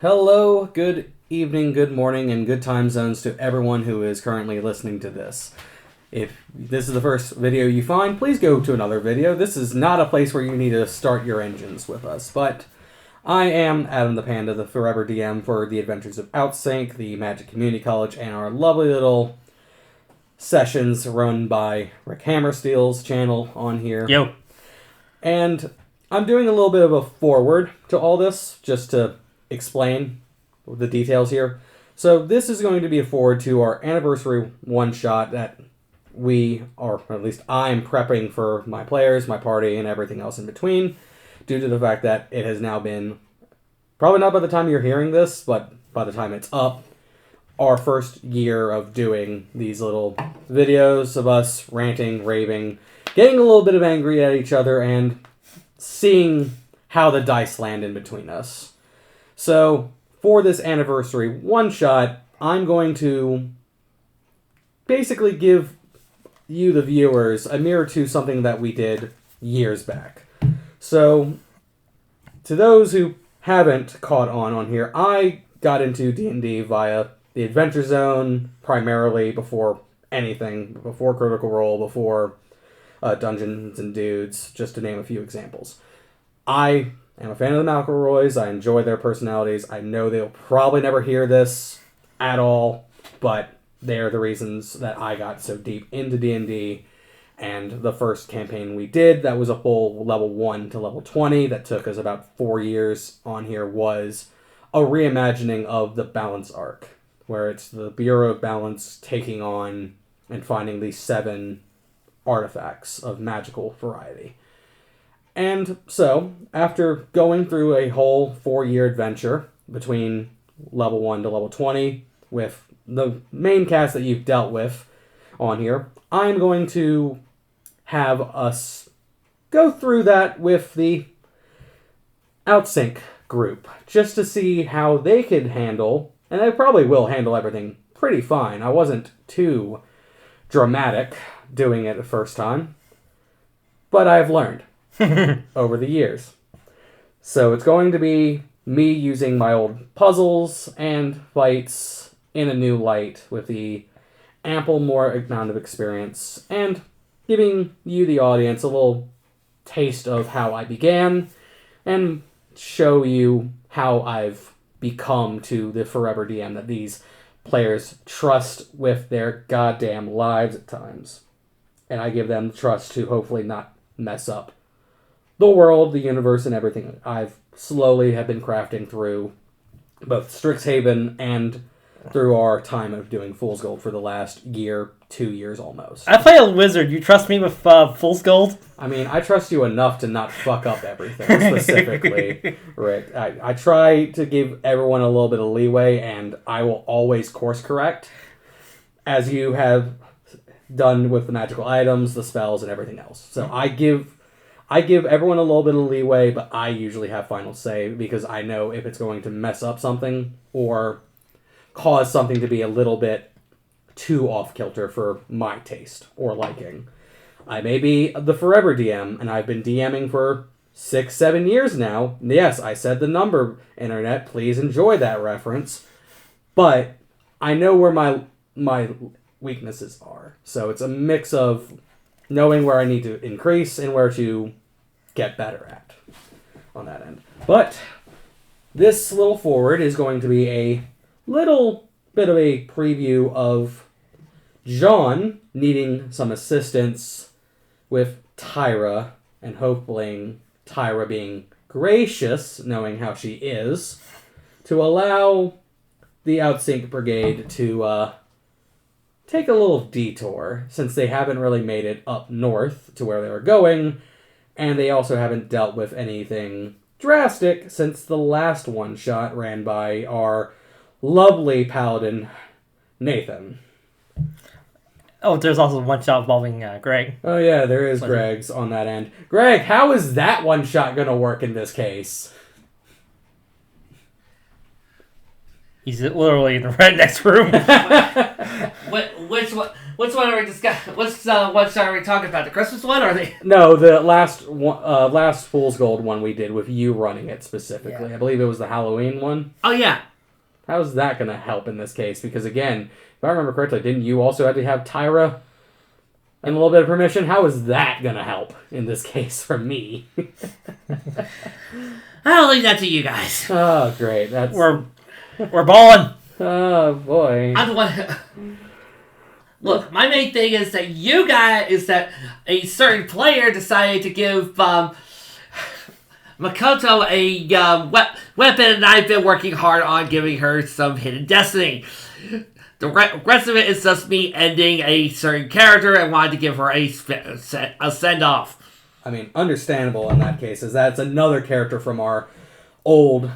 Hello, good evening, good morning, and good time zones to everyone who is currently listening to this. If this is the first video you find, please go to another video. This is not a place where you need to start your engines with us, but I am Adam the Panda, the Forever DM for the Adventures of Outsync, the Magic Community College, and our lovely little sessions run by Rick Hammersteel's channel on here. Yo. And I'm doing a little bit of a forward to all this, just to explain the details here. So this is going to be a forward to our anniversary one-shot that we, or at least I'm prepping for my players, my party, and everything else in between, due to the fact that it has now been, probably not by the time you're hearing this, but by the time it's up, our first year of doing these little videos of us ranting, raving, getting a little bit of angry at each other, and seeing how the dice land in between us. So, for this anniversary one-shot, I'm going to basically give you, the viewers, a mirror to something that we did years back. So, to those who haven't caught on here, I got into D&D via the Adventure Zone, primarily before anything, before Critical Role, before Dungeons and Dudes, just to name a few examples. I am a fan of the McElroys. I enjoy their personalities. I know they'll probably never hear this at all, but they're the reasons that I got so deep into D&D. And the first campaign we did, that was a full level 1 to level 20, that took us about 4 years on here, was a reimagining of the Balance arc, where it's the Bureau of Balance taking on and finding these 7 artifacts of magical variety. And so, after going through a whole 4-year adventure between level 1 to level 20, with the main cast that you've dealt with on here, I'm going to have us go through that with the Outsync group, just to see how they could handle, and they probably will handle everything pretty fine. I wasn't too dramatic doing it the first time, but I've learned over the years. So it's going to be me using my old puzzles and fights in a new light with the ample more amount of experience, and giving you, the audience, a little taste of how I began and show you how I've become to the Forever DM that these players trust with their goddamn lives at times. And I give them the trust to hopefully not mess up the world, the universe, and everything I've slowly have been crafting through both Strixhaven and through our time of doing Fool's Gold for the last year, 2 years almost. I play a wizard. You trust me with Fool's Gold? I mean, I trust you enough to not fuck up everything, specifically, Rick. I try to give everyone a little bit of leeway, and I will always course correct, as you have done with the magical items, the spells, and everything else. So I give everyone a little bit of leeway, but I usually have final say, because I know if it's going to mess up something or cause something to be a little bit too off-kilter for my taste or liking. I may be the Forever DM, and I've been DMing for 6-7 years now. Yes, I said the number, Internet. Please enjoy that reference. But I know where my weaknesses are. So it's a mix of knowing where I need to increase and where to get better at on that end. But this little forward is going to be a little bit of a preview of John needing some assistance with Tyra, and hopefully Tyra being gracious, knowing how she is, to allow the Outsync Brigade to take a little detour, since they haven't really made it up north to where they were going, and they also haven't dealt with anything drastic since the last one-shot ran by our lovely paladin, Nathan. Oh, there's also one shot involving Greg. Oh yeah, there is Greg's on that end. Greg, how is that one-shot gonna work in this case? He's literally in the right next room. Which one are we discussing? Which one are we talking about? The Christmas one or the? No, the last one, last Fool's Gold one we did with you running it specifically. Yeah. I believe it was the Halloween one. Oh yeah. How's that going to help in this case? Because again, if I remember correctly, didn't you also have to have Tyra and a little bit of permission? How is that going to help in this case for me? I'll leave that to you guys. Oh, great. That's We're balling. oh boy. I'm the one. Look, my main thing is that that a certain player decided to give Makoto a weapon, and I've been working hard on giving her some hidden destiny. The rest of it is just me ending a certain character and wanted to give her a send-off. I mean, understandable in that case, as that's another character from our old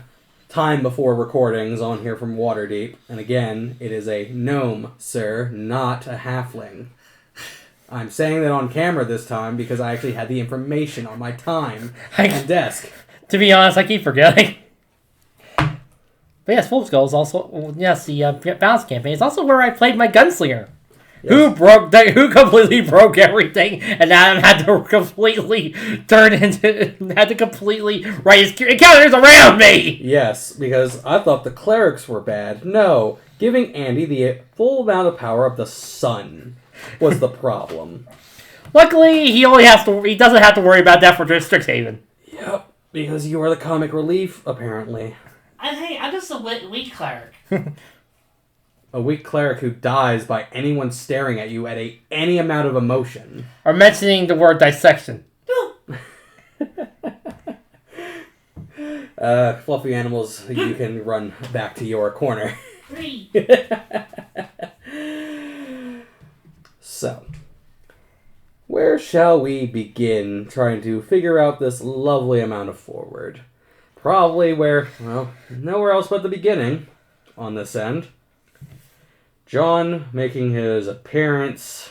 time before recordings on here from Waterdeep. And again, it is a gnome, sir, not a halfling. I'm saying that on camera this time because I actually had the information on my time and desk. To be honest, I keep forgetting. But yes, Fool's Gold is also, yes, the balance campaign is also where I played my gunslinger. Yes. Who completely broke everything, and Adam had to completely write his encounters around me! Yes, because I thought the clerics were bad. No, giving Andy the full amount of power of the sun was the problem. Luckily, he doesn't have to worry about that for Strixhaven. Yep, because you are the comic relief, apparently. And hey, I'm just a weak cleric. A weak cleric who dies by anyone staring at you at any amount of emotion. Or mentioning the word dissection. Fluffy animals, you can run back to your corner. So, where shall we begin trying to figure out this lovely amount of forward? Probably nowhere else but the beginning on this end. John making his appearance,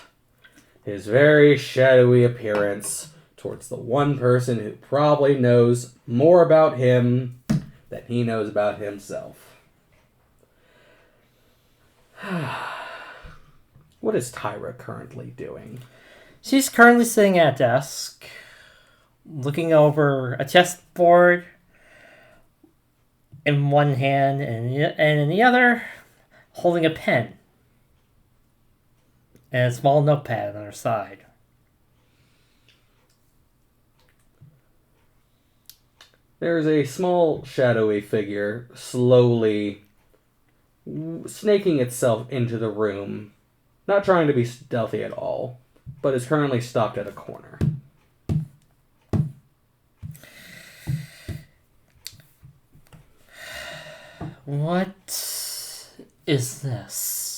his very shadowy appearance, towards the one person who probably knows more about him than he knows about himself. What is Tyra currently doing? She's currently sitting at a desk, looking over a chessboard in one hand, and in the other, holding a pen and a small notepad on her side. There's a small, shadowy figure slowly snaking itself into the room, not trying to be stealthy at all, but is currently stopped at a corner. What is this?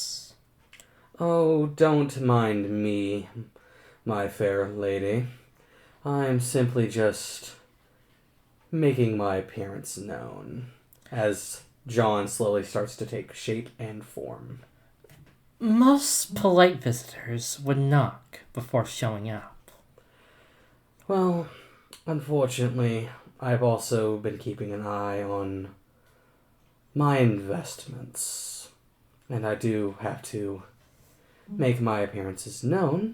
Oh, don't mind me, my fair lady. I'm simply just making my appearance known, as John slowly starts to take shape and form. Most polite visitors would knock before showing up. Well, unfortunately, I've also been keeping an eye on my investments, and I do have to make my appearances known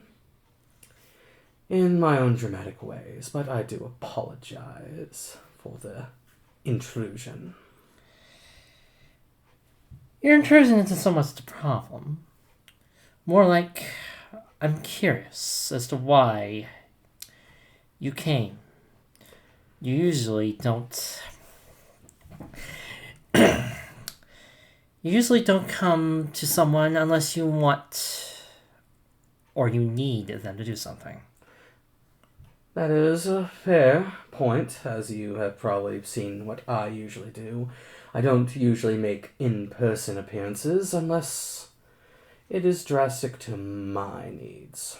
in my own dramatic ways, but I do apologize for the intrusion. Your intrusion isn't so much the problem. More like, I'm curious as to why you came. You usually don't... You usually don't come to someone unless you want or you need them to do something. That is a fair point, as you have probably seen what I usually do. I don't usually make in-person appearances unless it is drastic to my needs.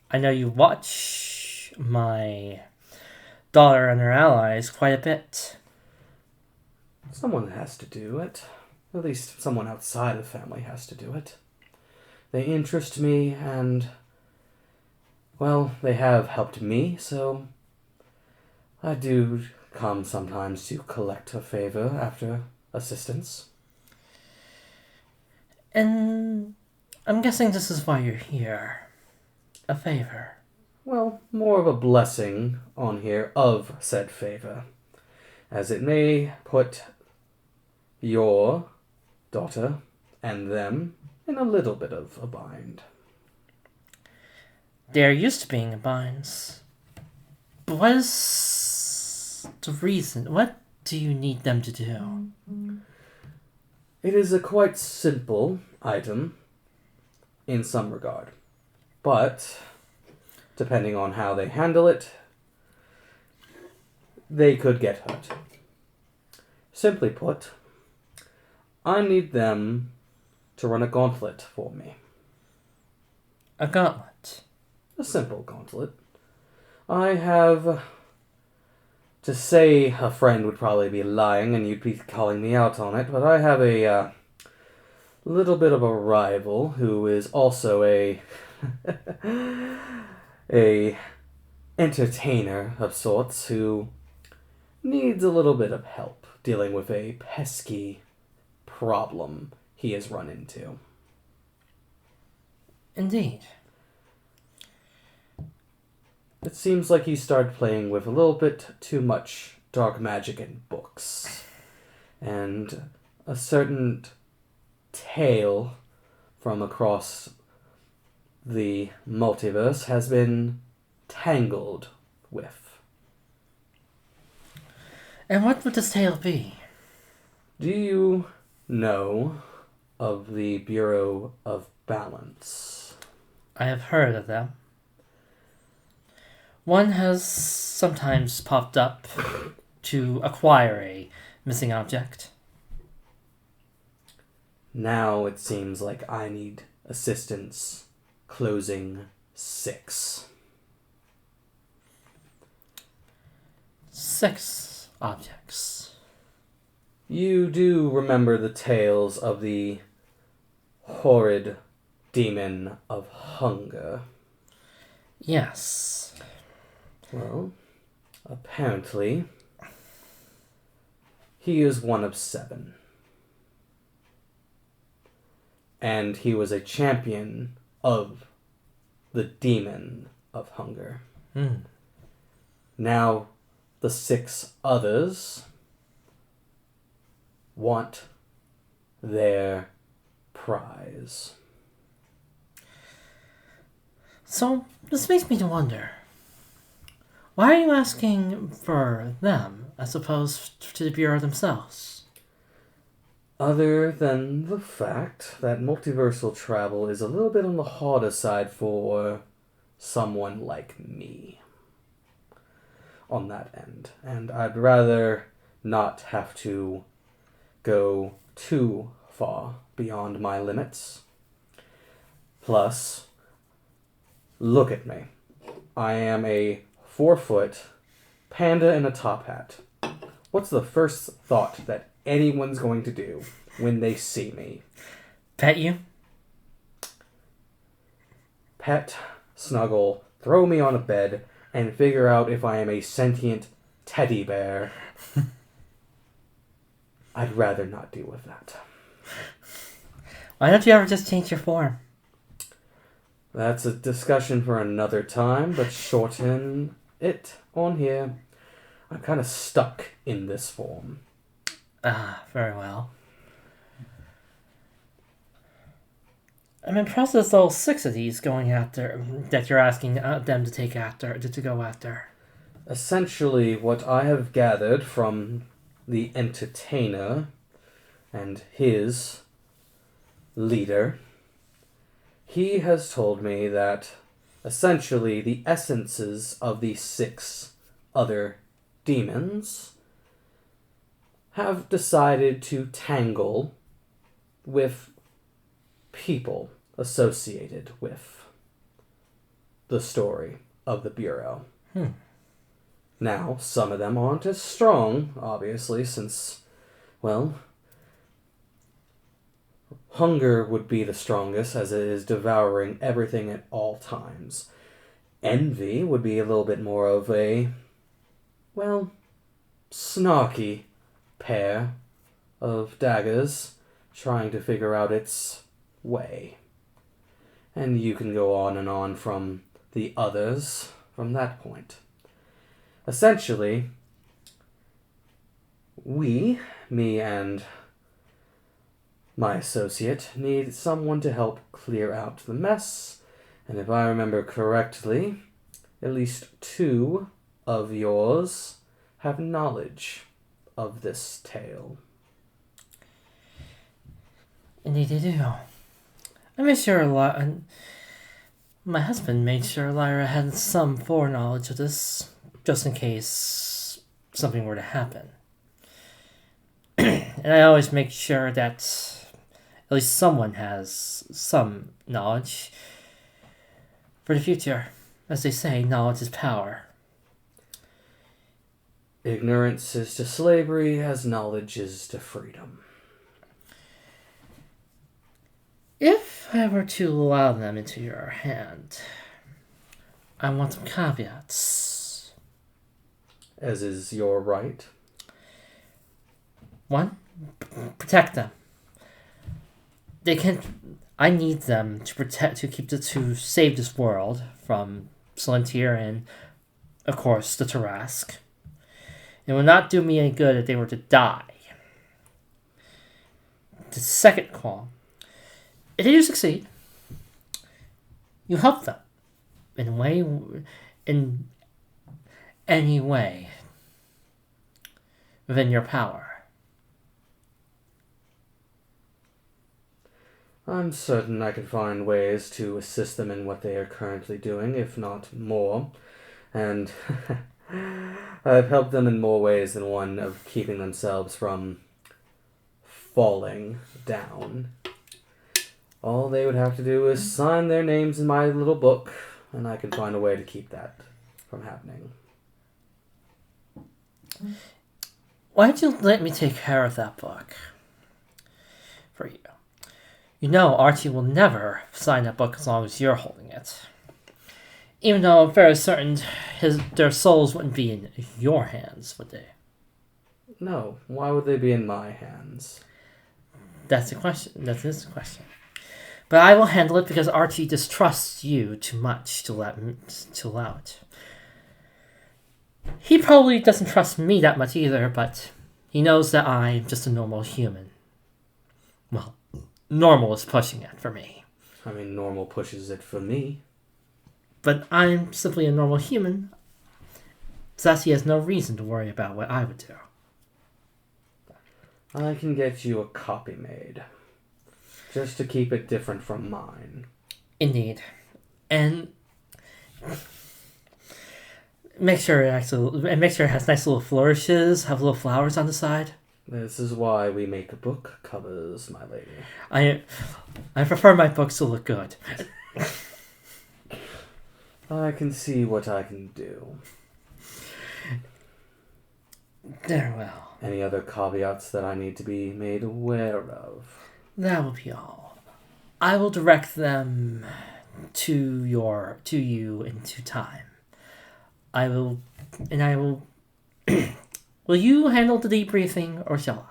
I know you watch my daughter and her allies quite a bit. Someone has to do it. At least someone outside of the family has to do it. They interest me, and, well, they have helped me, so I do come sometimes to collect a favor after assistance. And I'm guessing this is why you're here. A favor. Well, more of a blessing on here of said favor, as it may put your daughter and them in a little bit of a bind. They're used to being in binds. But what is the reason? What do you need them to do? It is a quite simple item in some regard, but depending on how they handle it, they could get hurt. Simply put, I need them to run a gauntlet for me. A gauntlet. A simple gauntlet. I have... To say a friend would probably be lying and you'd be calling me out on it, but I have a little bit of a rival who is also a entertainer of sorts who needs a little bit of help dealing with a pesky problem he has run into. Indeed. It seems like he started playing with a little bit too much dark magic in books. And a certain tale from across the multiverse has been tangled with. And what would this tale be? Do you know of the Bureau of Balance? I have heard of them. One has sometimes popped up to acquire a missing object. Now it seems like I need assistance closing 6. 6 objects. You do remember the tales of the horrid demon of hunger. Yes. Well, apparently, he is one of 7. And he was a champion of the demon of hunger. Now, the 6 others want their prize. So, this makes me to wonder. Why are you asking for them as opposed to the Bureau themselves? Other than the fact that multiversal travel is a little bit on the harder side for someone like me. On that end. And I'd rather not have to go too far beyond my limits. Plus, look at me. I am a 4-foot panda in a top hat. What's the first thought that anyone's going to do when they see me? Pet you? Pet, snuggle, throw me on a bed, and figure out if I am a sentient teddy bear. I'd rather not deal with that. Why don't you ever just change your form? That's a discussion for another time, but shorten it on here. I'm kind of stuck in this form. Ah, very well. I'm impressed there's all 6 of these going after that you're asking them to take after, to go after. Essentially, what I have gathered from the entertainer and his leader, he has told me that essentially the essences of the 6 other demons have decided to tangle with people associated with the story of the Bureau. Now, some of them aren't as strong, obviously, since, well, hunger would be the strongest, as it is devouring everything at all times. Envy would be a little bit more of a, well, snarky pair of daggers trying to figure out its way. And you can go on and on from the others from that point. Essentially, me and my associate, need someone to help clear out the mess, and if I remember correctly, at least 2 of yours have knowledge of this tale. Indeed, they do. I made sure my husband made sure Lyra had some foreknowledge of this, just in case something were to happen. And I always make sure that at least someone has some knowledge for the future. As they say, knowledge is power. Ignorance is to slavery as knowledge is to freedom. If I were to allow them into your hand, I want some caveats. As is your right. 1, protect them. They can't. I need them to save this world from Salintier and, of course, the Tarask. It will not do me any good if they were to die. The second call. If they do succeed, you help them in any way within your power. I'm certain I can find ways to assist them in what they are currently doing, if not more. And I've helped them in more ways than one of keeping themselves from falling down. All they would have to do is sign their names in my little book, and I can find a way to keep that from happening. Why don't you let me take care of that book for you? You know Archie will never sign that book as long as you're holding it. Even though I'm very certain their souls wouldn't be in your hands, would they? No, why would they be in my hands? That's the question. That is the question. But I will handle it because Archie distrusts you too much to allow it. He probably doesn't trust me that much either, but he knows that I'm just a normal human. Well, normal is pushing it for me. I mean, normal pushes it for me. But I'm simply a normal human. Thus, he has no reason to worry about what I would do. I can get you a copy made. Just to keep it different from mine. Indeed. And make sure it has nice little flourishes, have little flowers on the side. This is why we make book covers, my lady. I prefer my books to look good. I can see what I can do. Very well. Any other caveats that I need to be made aware of? That will be all. I will direct them to you in due time. I will. Will you handle the debriefing, or shall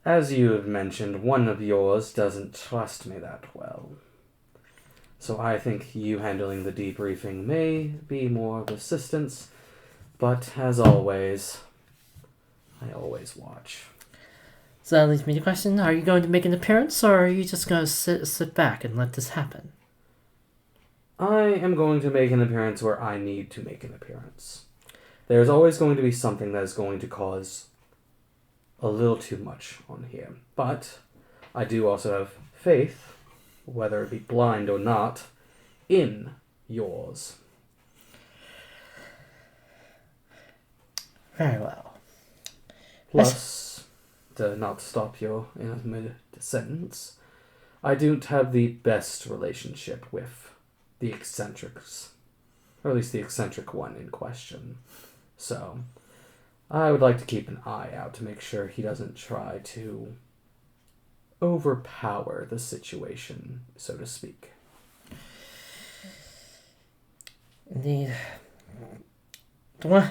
I? As you have mentioned, one of yours doesn't trust me that well. So I think you handling the debriefing may be more of assistance, but as always, I always watch. So that leads me to the question, are you going to make an appearance, or are you just going to sit back and let this happen? I am going to make an appearance where I need to make an appearance. There's always going to be something that is going to cause a little too much on here. But I do also have faith, whether it be blind or not, in yours. Very well. Plus, to not stop you in mid-sentence, I don't have the best relationship with the eccentrics. Or at least the eccentric one in question. So, I would like to keep an eye out to make sure he doesn't try to overpower the situation, so to speak. Indeed. The one,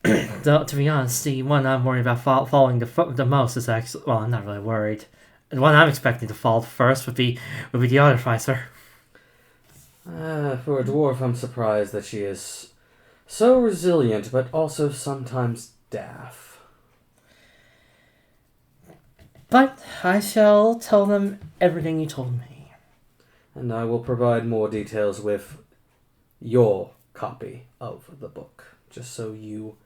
to be honest, the one I'm worried about following the most is actually, well, I'm not really worried. The one I'm expecting to fall first would be the artificer. For a dwarf, I'm surprised that she is so resilient, but also sometimes daft. But I shall tell them everything you told me. And I will provide more details with your copy of the book, just so you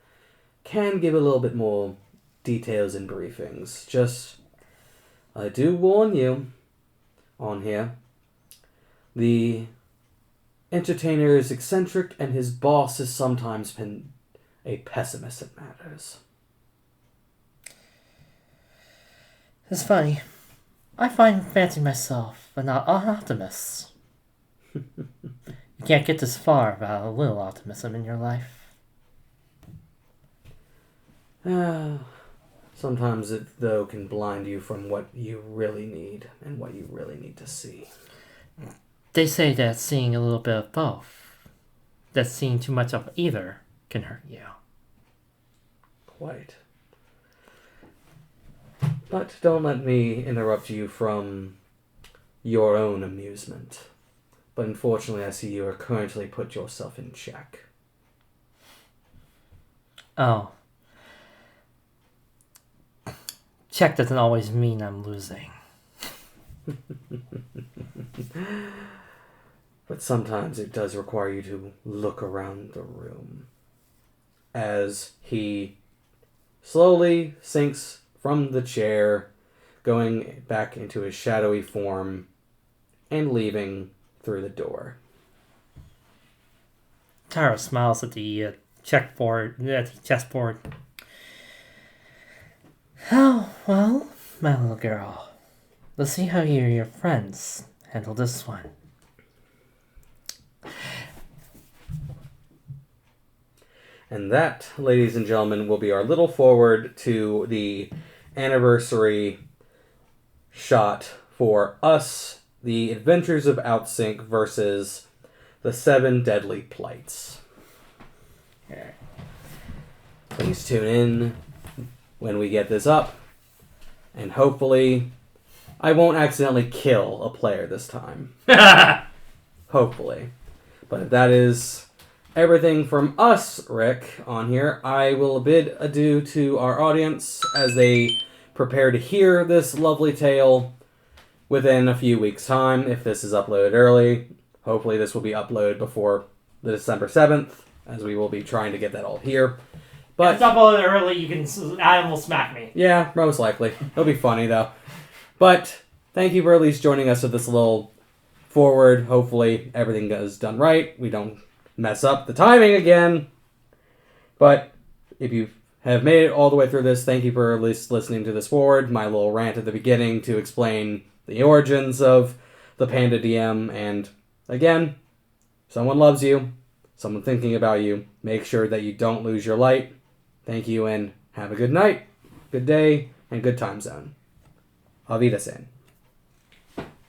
can give a little bit more details and briefings. Just, I do warn you on here, the entertainer is eccentric and his boss has sometimes been a pessimist at matters. It's funny. I fancy myself, but not an optimist. You can't get this far without a little optimism in your life. Sometimes it, though, can blind you from what you really need and what you really need to see. They say that seeing a little bit of both, that seeing too much of either, can hurt you. Quite. But don't let me interrupt you from your own amusement. But unfortunately, I see you are currently put yourself in check. Oh. Check doesn't always mean I'm losing. But sometimes it does require you to look around the room. As he slowly sinks from the chair, going back into his shadowy form, and leaving through the door. Taro smiles at the chessboard. Oh, well, my little girl. Let's see how you and your friends handle this one. And that, ladies and gentlemen, will be our little forward to the anniversary shot for us, the Adventures of Outsync versus the 7 Deadly Plights. Please tune in when we get this up, and hopefully I won't accidentally kill a player this time. Hopefully. But if that is everything from us, Rick, on here, I will bid adieu to our audience as they prepare to hear this lovely tale within a few weeks' time, if this is uploaded early. Hopefully this will be uploaded before the December 7th, as we will be trying to get that all here. But if it's uploaded early, Adam will smack me. Yeah, most likely. It'll be funny, though. But thank you for at least joining us with this little forward. Hopefully everything is done right. We don't mess up the timing again. But if you have made it all the way through this, thank you for at least listening to this forward. My little rant at the beginning to explain the origins of the Panda DM. And again, someone loves you. Someone thinking about you. Make sure that you don't lose your light. Thank you and have a good night, good day, and good time zone. Auf Wiedersehen.